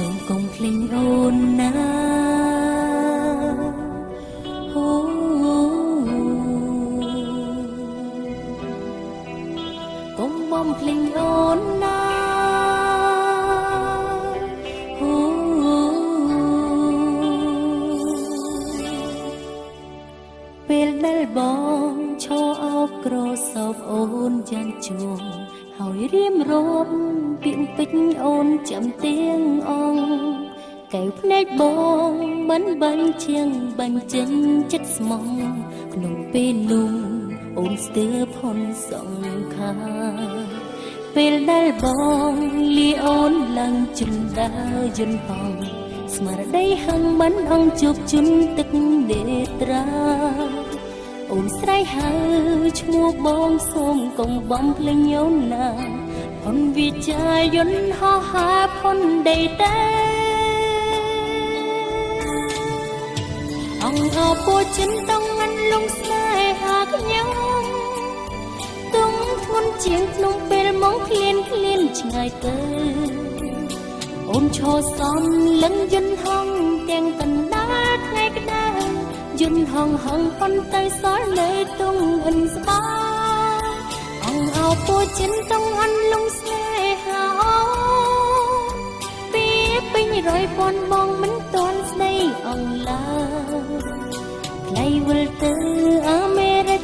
សូមកុំភ្លេចអូនណាអូកុំបំភ្លេចអូនណាអូពេលដែលបងឈរអោបក្រសោបអូនយ៉ាងជួងហើយរៀមរប់ពាក្យពេចន៍អូនចាំទៀងអងកែវភ្នែកបងមិនបាញ់ជាងបាញ់ចេញចិត្តស្មងក្នុងពេលនោះអូនស្ទើរផុនសង្ខារពេលដែលបងលីអូនឡើងជន់ដើរយន្តហងស្មារតីហឹងមិនអងជោគជន់ទឹកនេត្រាអូនស្រែកហៅឈ្មោះបងសូមកុំបំភ្លេចអូនណាផុនវិចាយន្តហោះហើរផុនដីតែអង្គអពូចិនដងមិនលងស្នេហាខ្ញុំទុំធ្ងន់ជាងក្នុងពេលមកឃ្លានឆ្ងាយទៅអូនឈរសំលឹងយន្តហងទាំងកណ្ដាលថ្ងៃក្តៅយន្តហងប៉ុន្តែសល់នៅទុំអិនស្បាអង្គអពូចិនដងមិនលងស្នេហាអូពីពេញរយពាន់បងមិនទាន់ស្ដីអងឡើយថ្លៃវិលទៅអាមេរិក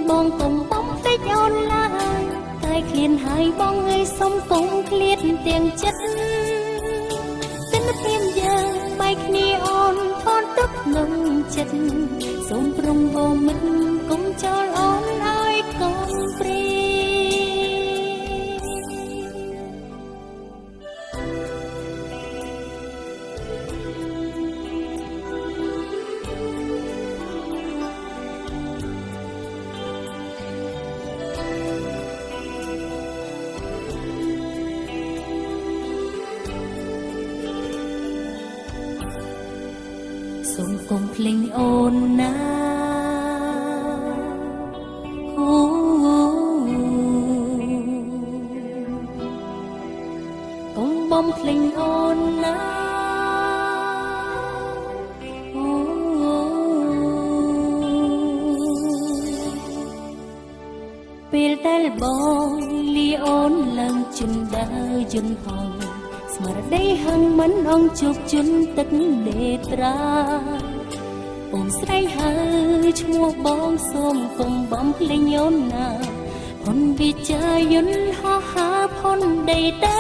បងកុំបំភ្លេចអូនឡើយតែឃ្លានហើយបងអើយសុំកុំឃ្លាតទាំងចិត្តទិនព្រាមយើងបែកគ្នាអូនថនទឹកនឹងចិត្តសូមប្រងវងមិត្តកុំចោលអូនឲ្យកុំព្រីសូមកុំភ្លេចអូនណាអូកុំបំភ្លេចអូនណាអូពេលដែលបងលីអូនឡើងជន់ដើរយន្តហងស្មារតីហឹងមិនអងជោគជន់ទឹកនេត្រាអូនស្រែកហៅឈ្មោះបងសូមកុំបំភ្លេចអូនណាផុនវិចាយន្តហោះហើរផុនដីតែ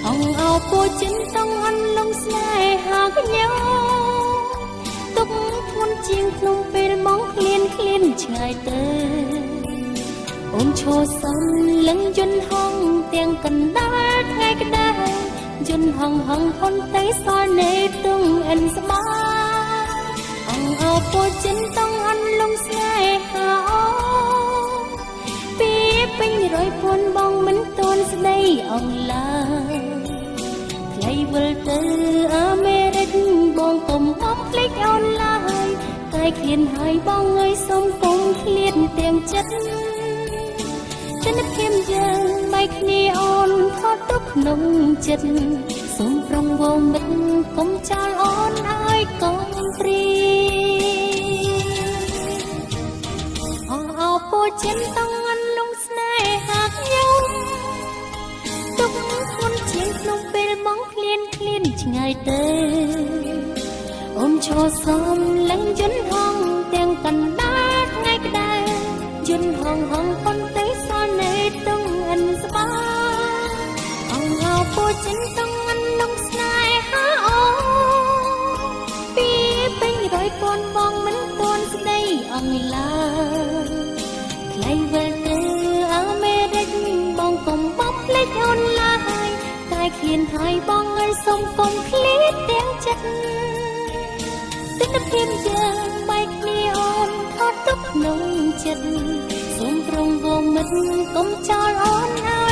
អង្គអពូចិនតងអន់លងស្នេហាខ្ញុំទុកធ្ងន់ជាងក្នុងពេលមកឃ្លានឆ្ងាយទៅអូនឈរសំលឹងយន្តហងទាំងកណ្ដាលថ្ងៃក្តៅយន្តហងប៉ុន្តែសល់នៅទុំអិនស្បាអង្គអពូចិនតងអន់លងស្នេហាអូពីពេញរយពាន់បងមិនទាន់ស្ដីអងឡើយថ្លៃវិលទៅអាមេរិកបងកុំបំភ្លេចអូនឡើយតែឃ្លានហើយបងអើយសុំកុំឃ្លាតទាំងចិត្តទិនព្រាមយើងបែកគ្នាអូនថតទុកក្នុងចិត្តសូមប្រងវងមិត្តកុំចោលអូនឲ្យកុំព្រីអពូចិនតងអន់លងស្នេហាខ្ញុំទុកធ្ងន់ជាងក្នុងពេលមកឃ្លានឆ្ងាយទៅអូនឈរសំលឹងយន្តហងទាំងកណ្ដាលថ្ងៃក្តៅយន្តហងប៉ុន្តែសល់នៅទុំអិនស្បាអង្គអពូចិនតងអន់លងស្នេហាអូពីពេញរយពាន់បងមិនទាន់ស្ដីអងឡើយថ្លៃវិលទៅអាមេរិកបងកុំបំភ្លេចអូនឡើយ ឃ្លានហើយបងអើយសុំកុំឃ្លាតទាំងចិត្តទិដ្ឋភាពយើងបែកគ្នាអូនថតទុកក្នុងចិត្តសូមប្រងវងមិត្តកុំចោលអូនហើយ